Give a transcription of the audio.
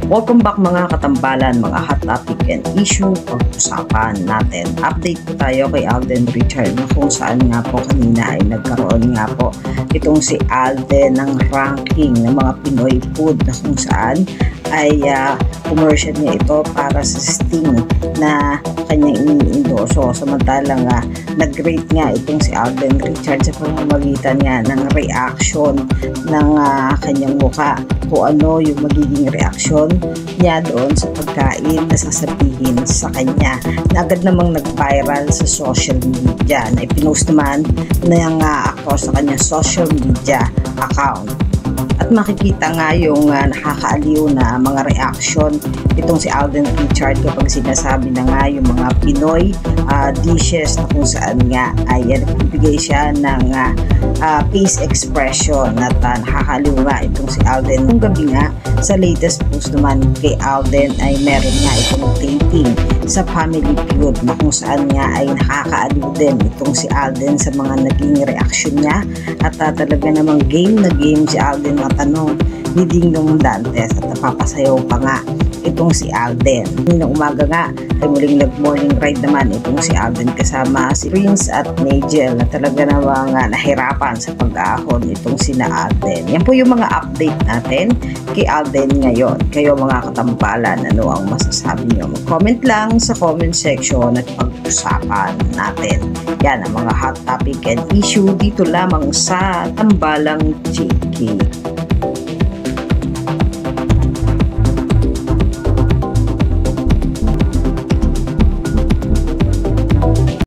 Welcome back mga katambalan, mga hot topic and issue pag-usapan natin. Update po tayo kay Alden Richard na kung saan nga po kanina ay nagkaroon nga po itong si Alden ng ranking ng mga Pinoy food na kung saan ay commercial niya ito para sa Sting na kanyang iniindoso. Samantalang nag-rate nga itong si Alden Richard sa pamamagitan nga ng reaction ng kanyang mukha, kung ano yung magiging reaksyon niya doon sa pagkain na sasabihin sa kanya, na agad namang nag-viral sa social media, na ipinost naman ng actor sa kanyang social media account. At makikita nga yung nakakaaliw na mga reaction itong si Alden Richard kapag sinasabi na nga yung mga Pinoy dishes na kung saan nga ay nagbibigay siya ng face expression at nakakaaliw nga itong si Alden. Nung gabi nga, sa latest post naman kay Alden ay meron nga itong taping sa Family Feud na kung saan nga ay nakakaaliw din itong si Alden sa mga naging reaction niya at talaga namang game na game si Alden tanong ni Ding Dong Dantes at napapasayaw pa nga itong si Alden. Ng umaga nga ay muling nag-morning ride naman itong si Alden kasama si Prince at Nigel na talaga namang nahirapan sa pag-aahon itong sina Alden. Yan po yung mga update natin kay Alden ngayon. Kayo mga katambalan, ano ang masasabi niyo? Mag-comment lang sa comment section at pag-usapan natin. Yan ang mga hot topic and issue dito lamang sa Tambalang Chiki.